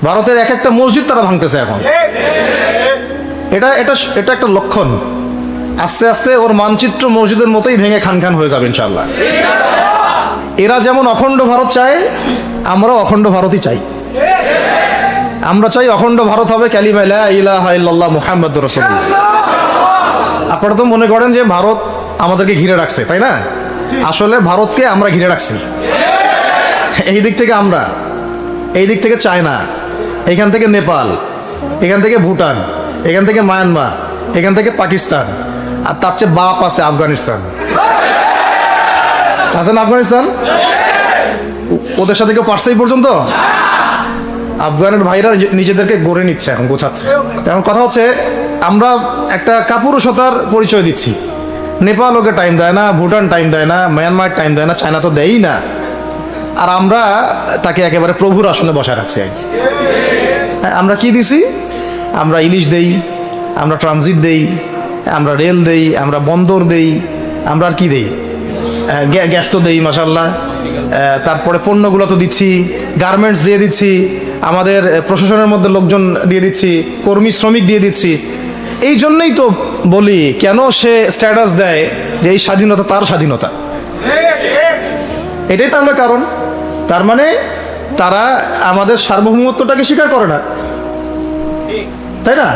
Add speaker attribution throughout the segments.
Speaker 1: ভারতের এক একটা মসজিদ তারা ভাঙতেছে এখন। এটা এটা এটা একটা লক্ষণ। আস্তে আস্তে ওর মানচিত্র মসজিদের মতোই ভেঙে খান খান হয়ে যাবে ইনশাআল্লাহ। এরা যেমন অখণ্ড ভারত চায়, আমরাও অখণ্ড ভারতই চাই। আমরা চাই অখণ্ড ভারত হবে কালিমা লা ইলাহা ইল্লাল্লাহ মুহাম্মাদুর রাসূলুল্লাহ। আপনারা তো মনে করেন যে ভারত আমাদেরকে ঘিরে রাখছে, তাই না? আসলে ভারতকে আমরা ঘিরে রাখছি। এই দিক থেকে আমরা, এই দিক থেকে চায়না, এখান থেকে নেপাল, এখান থেকে ভুটান, এখান থেকে মায়ানমার, এখান থেকে পাকিস্তান, আর তার চেয়ে বাপ আছে আফগানিস্তান। আছেন আফগানিস্তান? ওদের সাথে কেউ পারছে এই পর্যন্ত? আফগানের ভাইরা নিজেদেরকে গড়ে নিচ্ছে, এখন গোছাচ্ছে। এখন কথা হচ্ছে, আমরা একটা কাপুরুষতার পরিচয় দিচ্ছি। নেপাল ওকে টাইম দেয় না, ভুটান টাইম দেয় না, মায়ানমার টাইম দেয় না, চায়না তো দেয়ই না, আর আমরা তাকে একেবারে প্রভুর আসনে বসায় রাখছি। আমরা কি দিছি? আমরা ইলিশ দেই, আমরা ট্রানজিট দেই, আমরা রেল দেই, আমরা বন্দর দেই, আমরা আর কি দেই? গ্যাস তো দেই মাশাআল্লাহ। তারপরে পণ্যগুলো তো দিচ্ছি, গার্মেন্টস দিয়ে দিচ্ছি, আমাদের প্রশাসনের মধ্যে লোকজন দিয়ে দিচ্ছি, কর্মী শ্রমিক দিয়ে দিচ্ছি। এই জন্যই তো বলি, কেন সে স্ট্যাটাস দেয় যে এই স্বাধীনতা তার স্বাধীনতা। এটাই তাহলে কারণ। তার মানে তারা আমাদের সার্বভৌমত্বটাকে স্বীকার করে না, তাই না?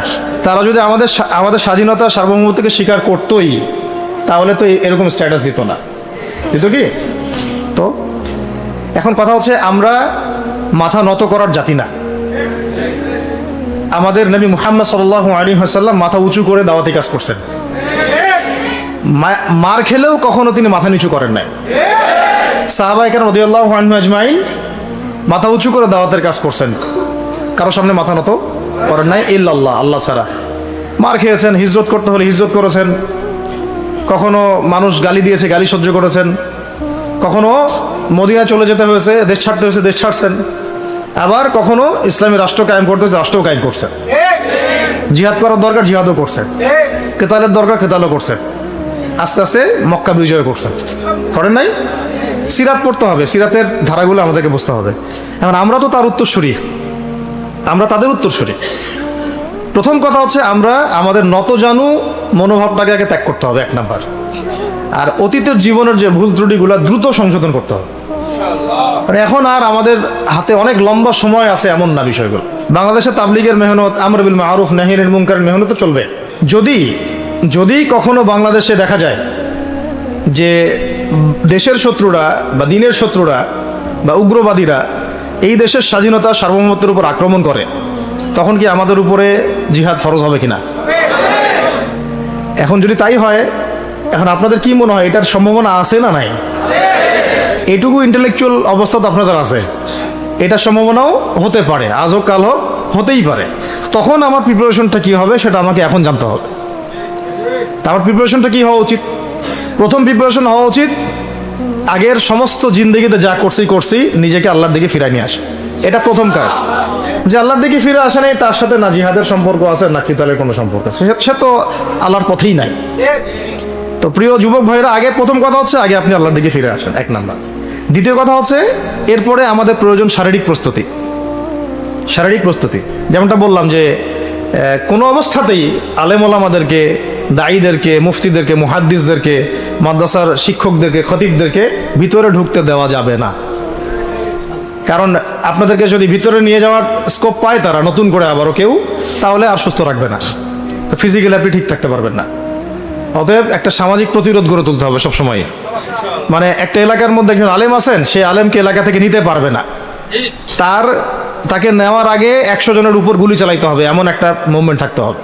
Speaker 1: তারা যদি আমাদের স্বাধীনতা সার্বভৌমত্বকে স্বীকার করতোই, তাহলে তো এরকম স্ট্যাটাস দিত না, দিত কি? তো এখন কথা হচ্ছে, আমরা মাথা নত করার জাতি না। আমাদের নবী মুহাম্মদ সাল্লাল্লাহু আলাইহি ওয়াসাল্লাম মাথা উঁচু করে দাওয়াতি কাজ করছেন। মার খেলেও কখনো তিনি মাথা নিচু করেন নাই। সাহাবায়ে কেরাম রাদিয়াল্লাহু আনহুম আজমাইন মাথা উঁচু করে দাওয়াতের কাজ করছেন, কারো সামনে মাথা নত করেন নাই ইল্লাল্লাহ, আল্লাহ ছাড়া। মার খেয়েছেন, হিজরত করতে হলে হিজরত করেছেন, কখনো মানুষ গালি দিয়েছে, গালি সহ্য করেছেন, কখনো মদিনা চলে যেতে হয়েছে, দেশ ছাড়তে হয়েছে, দেশ ছাড়ছেন, আবার কখনো ইসলামী রাষ্ট্র কায়েম করতে হয়েছে, রাষ্ট্রও কায়েম করছেন। জিহাদ করার দরকার, জিহাদও করছেন, কেতালের দরকার, কেতালও করছেন। আস্তে আস্তে মক্কা বিজয় করছেন, করেন নাই? সিরাত পড়তে হবে, সিরাতের ধারাগুলো আমাদেরকে বুঝতে হবে। এখন আমরা তো তার উত্তরসূরি, আমরা তাদের উত্তরসূরি। প্রথম কথা হচ্ছে, আমরা আমাদের নতজানু মনোভাবটাকে আগে ত্যাগ করতে হবে, এক নাম্বার। আর অতীতের জীবনের যে ভুল ত্রুটিগুলো দ্রুত সংশোধন করতে হবে। মানে এখন আর আমাদের হাতে অনেক লম্বা সময় আছে এমন না বিষয়গুলো। বাংলাদেশে তাবলীগের মেহনত, আমর বিল মারুফ নাহি আনিল মুনকারের মেহনত তো চলবে। যদি কখনো বাংলাদেশে দেখা যায় যে দেশের শত্রুরা বা দিনের শত্রুরা বা উগ্রবাদীরা এই দেশের স্বাধীনতা সার্বভৌমত্বের উপর আক্রমণ করে, তখন কি আমাদের উপরে জিহাদ ফরজ হবে কিনা? এখন যদি তাই হয়, এখন আপনাদের কি মনে হয়, এটার সম্ভাবনা আছে না নাই? এটুকু ইন্টেলেকচুয়াল অবস্থা তো আপনাদের আছে, এটার সম্ভাবনাও হতে পারে, আজ হোক কাল হোক, হতেই পারে। তখন আমার প্রিপারেশনটা কি হবে সেটা আমাকে এখন জানতে হবে। আমার প্রিপারেশনটা কি হওয়া উচিত? প্রথম প্রিপারেশন হওয়া উচিত, আগের সমস্ত জিন্দগিতে যা করছি নিজেকে আল্লাহর দিকে ফিরাই নিয়ে আসে। এটা প্রথম কাজ। যে আল্লাহর দিকে ফিরে আসে নাই, তার সাথে না জিহাদের সম্পর্ক আছে, না কিতালের কোনো সম্পর্ক আছে, সে তো আল্লাহর পথেই নাই। তো প্রিয় যুবক ভাইরা, আগে প্রথম কথা হচ্ছে, আগে আপনি আল্লাহর দিকে ফিরে আসেন, এক নাম্বার। দ্বিতীয় কথা হচ্ছে, এরপরে আমাদের প্রয়োজন শারীরিক প্রস্তুতি। যেমনটা বললাম যে কোনো অবস্থাতেই আলেম ওলামাদেরকে, দায়ীদেরকে, মুফতিদেরকে, মুহাদ্দিসদেরকে, মাদ্রাসার শিক্ষকদেরকে, খতিবদেরকে ভিতরে ঢুকতে দেওয়া যাবে না। কারণ আপনাদেরকে যদি ভিতরে নিয়ে যাওয়ার স্কোপ পায় তারা নতুন করে আবারও কেউ, তাহলে আর সুস্থ রাখবে না, ফিজিক্যালি আপনি ঠিক থাকতে পারবেন না। অতএব একটা সামাজিক প্রতিরোধ গড়ে তুলতে হবে সবসময়। মানে একটা এলাকার মধ্যে একজন আলেম আছেন, সে আলেমকে এলাকা থেকে নিতে পারবে না, তাকে নেওয়ার আগে 100 জনের উপর গুলি চালাইতে হবে, এমন একটা মুভমেন্ট থাকতে হবে।